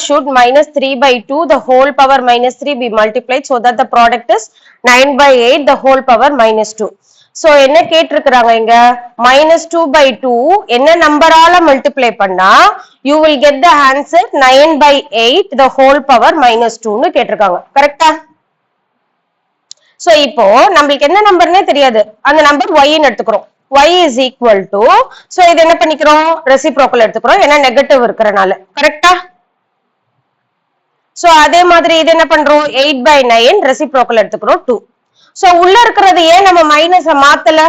should minus 3 by 2 the whole power minus 3 be multiplied so that the product is 9 by 8 the whole power minus 2. So என்ன கேட்டிருக்கிறாங்க இங்க minus 2 by 2 என்ன நம்பரால multiply பண்ணா you will get the answer 9 by 8 the whole power minus 2 னு கேட்டிருக்காங்க. கரெக்டா? So இப்போ நமக்கு என்ன நம்பர்னே தெரியாது, அந்த நம்பர் y ன்னு எடுத்துக்கிறோம். y is equal to, so இது என்ன பண்ணிக்கிறோம் ரெசிப்ரோக்கல் எடுத்துக்கிறோம் ஏன்னா நெகட்டிவ் இருக்கறனால. கரெக்டா? சோ அதே மாதிரி இது என்ன பண்றோம் 8 by 9 ரெசிப்ரோக்கல் எடுத்துக்கிறோம் 2. சோ உள்ள இருக்கிறது ஏன் நம்ம மைனஸ மாத்தல?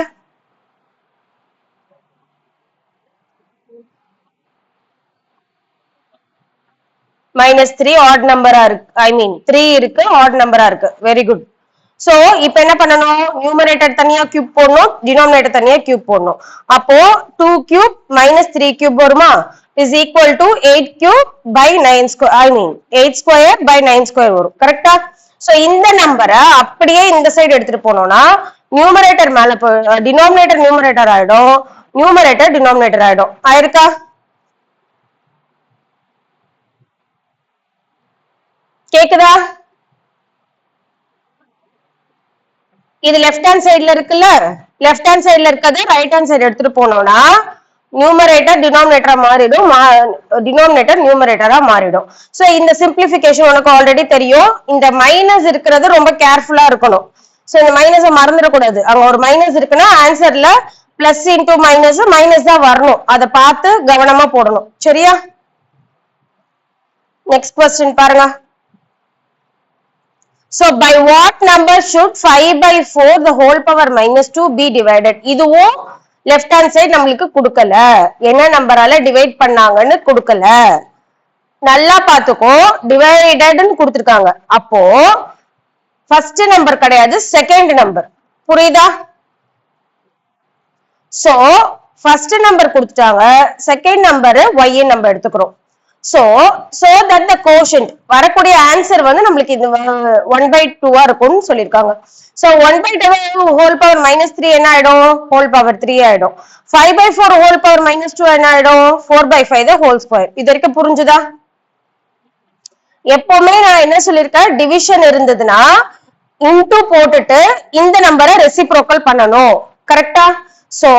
-3 ஆட் நம்பரா இருக்கு, ஐ மீன் 3 இருக்கு ஆட் நம்பரா இருக்கு. Very good. சோ இப்போ என்ன பண்ணணும் நியூமரேட்டர் தனியா கியூப் போடணும், டினாமினேட்டர் தனியா கியூப் போடணும். அப்போ 2 கியூப் -3 கியூப் வருமா is equal to 8 cube by 9 square, I mean 8 square by 9 square வரும். கரெக்டா? சோ இந்த நம்பரை அப்படியே இந்த சைடு எடுத்துட்டு போனோம்னா நியூமரேட்டர் மேல டினாமினேட்டர் நியூமரேட்டர் ஆயிடும், நியூமரேட்டர் டினாமினேட்டர் ஆயிடும். ஆயிருக்கா? கேக்குதா? இது லெஃப்ட் ஹேண்ட் சைடுல இருக்குல்ல, லெஃப்ட் ஹேண்ட் சைடுல இருக்கிறது ரைட் ஹேண்ட் சைடு எடுத்துட்டு போனோம்னா நியூமரேட்டர் டினாமினேட்டரா மாறிடும், டினாமினேட்டர் நியூமரேட்டரா மாறிடும். சோ இந்த சிம்பிளிஃபிகேஷன் உனக்கு ஆல்ரெடி தெரியும். இந்த மைனஸ் இருக்கிறது ரொம்ப கேர்ஃபுல்லா இருக்கணும். சோ இந்த மைனஸை மறந்துடக்கூடாது. அங்க ஒரு மைனஸ் இருக்குன்னா ஆன்சர்ல பிளஸ் இன்டூ மைனஸ் மைனஸ் தான் வரணும், அதை பார்த்து கவனமா போடணும். சரியா? நெக்ஸ்ட் क्वेश्चन பாருங்க. So by what number should 5 by 4 the whole power minus 2 be divided? இதுவும் லெஃப்ட் ஹேண்ட் சைடு நம்மளுக்கு கொடுக்கல, என்ன நம்பரால டிவைட் பண்ணாங்கன்னு கொடுக்கல. நல்லா பாத்துக்கோ, டிவைடட்னு கொடுத்திருக்காங்க. அப்போ ஃபர்ஸ்ட் நம்பர் கிடையாது, செகண்ட் நம்பர். புரியுதா? சோ ஃபர்ஸ்ட் நம்பர் கொடுத்துட்டாங்க, செகண்ட் நம்பர் y நம்ம எடுத்துக்கிறோம். so that the quotient வரக்கூடிய ஆன்சர் வந்து நம்மளுக்கு இது 1/2 இருக்கும்னு சொல்லிருக்காங்க. so 1/2 whole power minus 3 என்ன ஆயிடும் whole power 3 ஆயிடும். 5/4 whole power minus 2 என்ன ஆயிடும் 4/5 the whole square. இது வரைக்கும் புரிஞ்சுதா? எப்பவுமே நான் என்ன சொல்லிருக்கேன், டிவிஷன் இருந்ததுன்னா இன்டு போட்டுட்டு இந்த நம்பரை ரெசிப்ரோக்கல் பண்ணணும். கரெக்டா? சோ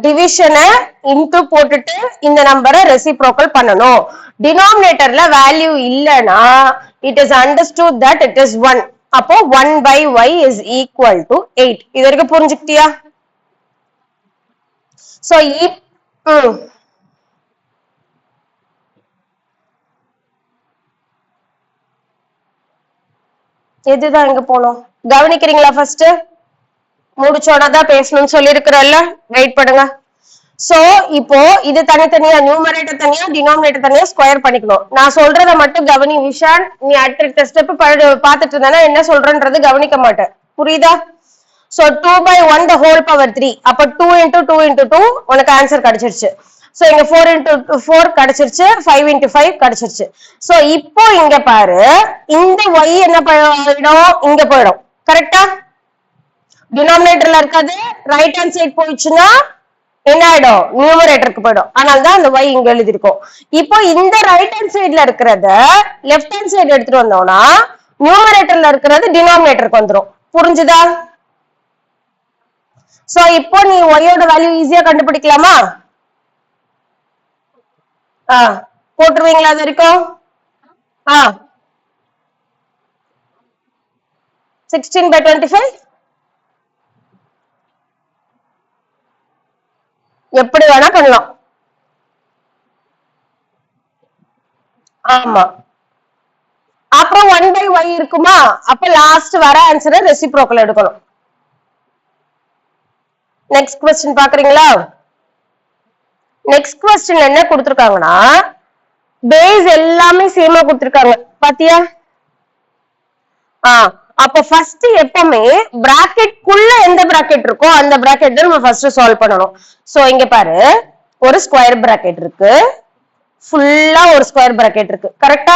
டிவிஷனை இன்டு போட்டுட்டு இந்த நம்பரை ரெசிப்ரோக்கல் பண்ணணும். டினாமினேட்டர்ல வேல்யூ இல்லனா it is understood that it is 1. அப்போ 1 by y is equal to 8. இது வரைக்கும் புரிஞ்சுக்கிட்டியா? சோ எதுதான் இங்க போனோம் கவனிக்கிறீங்களா? ஃபர்ஸ்ட் முடிச்சோடதான் பேசணும்னு சொல்லி இருக்கிறல்ல, வெயிட் பண்ணுங்க. சோ இப்போ இது தனித்தனியா நியூமரேட்டர் தனியா டினாமினேட்டர் தனியா ஸ்கொயர் பண்ணிக்கணும். நான் சொல்றத மட்டும் கவனி விஷால், நீ அடுத்த ஸ்டெப் பாத்துட்டு இருந்தா என்ன சொல்றன்றது கவனிக்க மாட்டேன். புரியுதா? So 2 by 1 the whole power 3. அப்ப 2 into 2 into 2 உனக்கு ஆன்சர் கிடைச்சிருச்சு. சோ இங்க 4 into 4 கிடைச்சிருச்சு, 5 into 5 கிடைச்சிருச்சு. சோ இப்போ இங்க பாரு, இந்த y என்ன போயிடும் இங்க போயிடும். கரெக்டா? டினாமினேட்டர்ல இருக்காது, ரைட் ஹேண்ட் சைடு போயிடுச்சுன்னா என்ன ஆயிடும் நியூமரேட்டருக்கு போயிடும். அதனாலதான் அந்த y இங்க எழுதிருக்கோம். இப்போ இந்த ரைட் ஹேண்ட் சைடுல இருக்கிறத லெஃப்ட் ஹேண்ட் சைடு எடுத்துட்டு வந்தோம்னா நியூமரேட்டர்ல இருக்கிறது டினாமினேட்டருக்கு வந்துடும். புரிஞ்சுதா? சோ இப்போ நீ y-யோட வேல்யூ ஈஸியா கண்டுபிடிக்கலாமா? போட்டுருவீங்களா? அது வரைக்கும் 16 by 25 எப்படி வேணா பண்ணலாம். ஆமா, அப்புறம் 1 by y இருக்குமா, அப்ப லாஸ்ட் வர ஆன்சரை ரெசிப்ரோக்கல் எடுக்கணும். நெக்ஸ்ட் क्वेश्चन பாக்குறீங்களா? நெக்ஸ்ட் क्वेश्चन என்ன கொடுத்திருக்காங்கன்னா பேஸ் எல்லாமே சேமா கொடுத்திருக்காங்க. பாத்தியா? அப்ப ஃபர்ஸ்ட் எப்பவுமே பிராக்கெட் குள்ள எந்த பிராக்கெட் இருக்கோ அந்த பிராக்கெட் தான் நம்ம ஃபர்ஸ்ட் சால்வ் பண்ணணும். சோ இங்க பாரு, ஒரு ஸ்கொயர் பிராக்கெட் இருக்கு, ஃபுல்லா ஒரு ஸ்கொயர் பிராக்கெட் இருக்கு. கரெக்டா?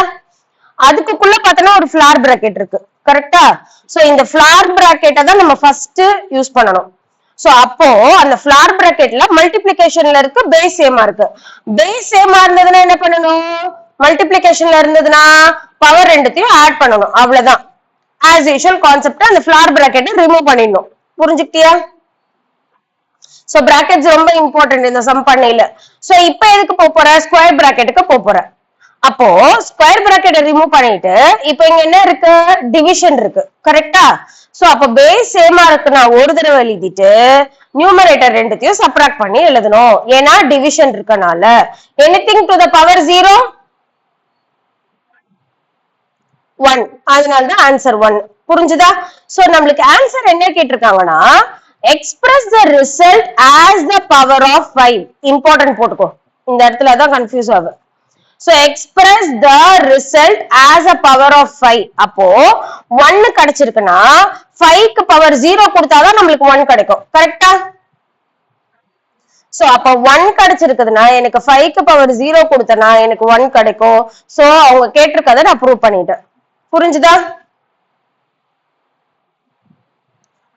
அதுக்குள்ள பார்த்தனா ஒரு ஃபிளார் பிராக்கெட் இருக்கு. கரெக்டா? சோ இந்த ஃபிளார் பிராக்கெட்டை தான் நம்ம ஃபர்ஸ்ட் யூஸ் பண்ணணும். சோ அப்போ அந்த ஃபிளார் பிராக்கெட்ல மல்டிப்ளிகேஷன்ல இருக்கு, பேஸ் சேமா இருக்கு. பேஸ் சேமா இருந்ததுன்னா என்ன பண்ணணும், மல்டிபிளிகேஷன்ல இருந்ததுன்னா பவர் ரெண்டுத்தையும் ஆட் பண்ணணும், அவ்வளவுதான். ஆஸ் யூஷுவல் கான்செப்ட் அந்த ஃபிளார் பிராக்கெட் ரிமூவ் பண்ணிடணும். புரிஞ்சுக்கிட்டியா? சோ பிராக்கெட்ஸ் ரொம்ப இம்பார்ட்டன்ட் இந்த சம் பண்ணையில. சோ இப்போ எதுக்கு போற, ஸ்கொயர் பிராக்கெட்டுக்கு போற. அப்போ ஸ்கொயர் பிராக்கெட் ரிமூவ் பண்ணிட்டு இப்போ இங்க என்ன இருக்கு, டிவிஷன் இருக்கு, கரெக்டா? சோ அப்ப பேஸ் சேமா இருக்கு, நான் ஒரு தடவை எழுதிட்டு நியூமரேட்டர் ரெண்டுத்தையும் சப்ராக்ட் பண்ணி எழுதணும், ஏன்னா டிவிஷன் இருக்கனால. எனிதிங் டு த பவர் 0 1, அதனாலதான் ஆன்சர் 1. புரிஞ்சுதா? சோ நம்மளுக்கு ஆன்சர் என்ன கேட்டிருக்காங்கன்னா, express the result as the power of 5. important போட்டுக்கோ, இந்த இடத்துல தான் கன்ஃபியூஸ் ஆகும். so express the result as a power of 5. அப்போ 1 கிடைச்சிருக்குன்னா 5க்கு பவர் 0 கொடுத்தாதான் நம்மளுக்கு 1 கிடைக்கும், கரெக்டா? சோ அப்ப 1 கிடைச்சிருக்குதுன்னா எனக்கு 5க்கு பவர் 0 கொடுத்தனா எனக்கு 1 கிடைக்கும். சோ அவங்க கேட்டிருக்கதை நான் ப்ரூவ் பண்ணிட்டேன். புரிஞ்சுதா?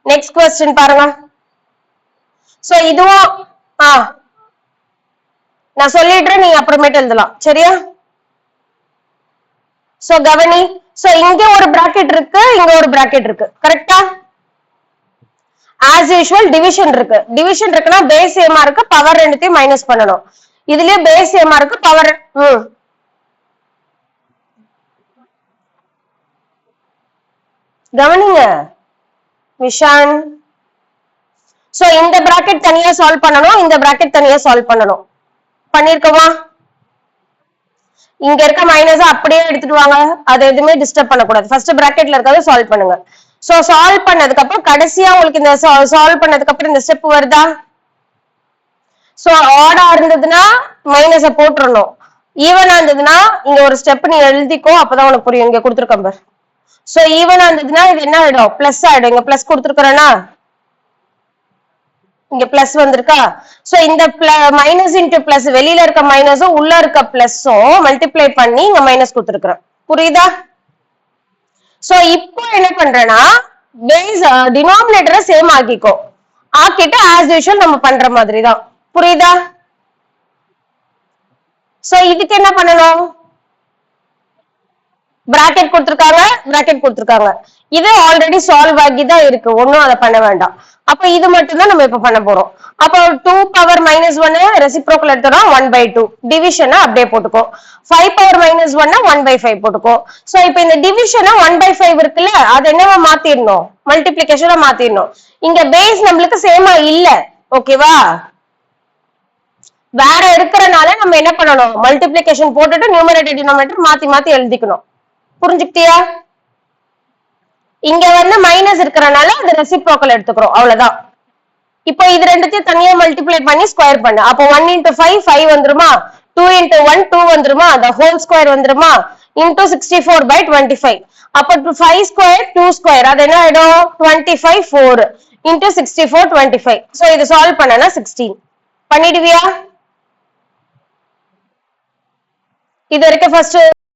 நெக்ஸ்ட் क्वेश्चन பாருங்க. சோ இதுவும் நான் சொல்லிடுறேன், நீங்க அப்புறமேட்டு எழுதலாம், சரியா? சோ கவனி. சோ இங்க ஒரு பிராக்கெட் இருக்கு, இங்க ஒரு பிராக்கெட் இருக்கு, கரெக்டா? ஆஸ் யூஷுவல் டிவிஷன் இருக்கு. டிவிஷன் இருக்குன்னா பேஸ் சேமா இருக்கு, பவர் ரெண்டுத்தையும் மைனஸ் பண்ணணும். இதுலயே பேஸ் சேமா இருக்கு, பவர் கவனிங்க விஷான். சோ இந்த பிராக்கெட் தனியா சால்வ் பண்ணணும், இந்த பிராக்கெட் தனியா சால்வ் பண்ணணும். பண்ணிருக்கோமா? இங்க இருக்க மைனஸ் அப்படியே எடுத்துட்டு வாங்க, அதை எதுவுமே டிஸ்டர்ப் பண்ணக்கூடாது. ஃபர்ஸ்ட் பிராக்கெட்ல இருக்கிறத சால்வ் பண்ணுங்க. சோ சால்வ் பண்ணதுக்கு அப்புறம் கடைசியா உங்களுக்கு இந்த சால்வ் பண்ணதுக்கு அப்புறம் இந்த ஸ்டெப் வருதா? சோ ஆடா இருந்ததுன்னா மைனஸ போட்டுறணும், ஈவனா இருந்ததுன்னா இங்க ஒரு ஸ்டெப் நீ எழுதிக்கோ, அப்பதான் உனக்கு புரியும். இங்க கொடுத்துருக்கேன் பாரு. சோ ஈவனா இருந்ததுன்னா இது என்ன ஆயிடும், பிளஸ் ஆயிடும். இங்க பிளஸ் கொடுத்துருக்கேன்னா இங்க பிளஸ் வந்திருக்கா? சோ இந்த மைனஸ் இன்டு பிளஸ், வெளியில இருக்க மைனஸும் உள்ள இருக்க பிளஸும் மல்டிப்ளை பண்ணி இங்க மைனஸ் கொடுத்துருக்கேன். புரியுதா? சோ இப்போ என்ன பண்றேன்னா பேஸ் டினாமினேட்டரை சேம் ஆக்கிக்கோ, ஆக்கிட்டு ஆஸ் யூஷுவல் நம்ம பண்ற மாதிரி தான். புரியுதா? சோ இதுக்கு என்ன பண்ணணும், பிராக்கெட் கொடுத்திருக்காங்க, பிராக்கெட் கொடுத்திருக்காங்க. இது ஆல்ரெடி சால்வ் ஆகி தான் இருக்கு, ஒன்னும் அதை பண்ண வேண்டாம். அப்ப இது மட்டும் தான் நம்ம இப்ப பண்ண போறோம். அப்போ 2 பவர் -1 ரெசிப்ரோக்கல் எடுத்தோம்னா 1/2, டிவிஷனை அப்படியே போட்டுக்கோ. 5 பவர் -1 1/5 போட்டுக்கோ. சோ இப்போ இந்த டிவிஷனை 1/5 இருக்குல்ல, அது என்னவா மாத்திரணும், மல்டிபிளிகேஷனா மாத்திரணும். இங்க பேஸ் நம்மளுக்கு சேமா இல்ல, ஓகேவா? வேற இருக்கிறனால நம்ம என்ன பண்ணணும், மல்டிபிளிகேஷன் போட்டுட்டு நியூமரேட்டர் டினாமினேட்டர் மாத்தி மாத்தி எழுதிக்கணும். புரிஞ்சுக்கிட்டியா? இங்க வந்து மைனஸ் இருக்கிறனால அந்த ரெசிப்ரோக்கல் எடுத்துக்கிறோம், அவ்வளவுதான். இப்போ இது ரெண்டுத்தையும் தனியா மல்டிப்ளை பண்ணி ஸ்கொயர் பண்ணு. அப்போ 1 into 5 5 வந்துருமா, 2 into 1 2 வந்துருமா, the whole square வந்துருமா, into 64/25. அப்போ 5 square 2 square, அது என்ன ஆயிடும், 25 4 into 64 25. சோ இது சால்வ் பண்ணனா 16. பண்ணிடுவியா? இது வரைக்கும் ஃபர்ஸ்ட்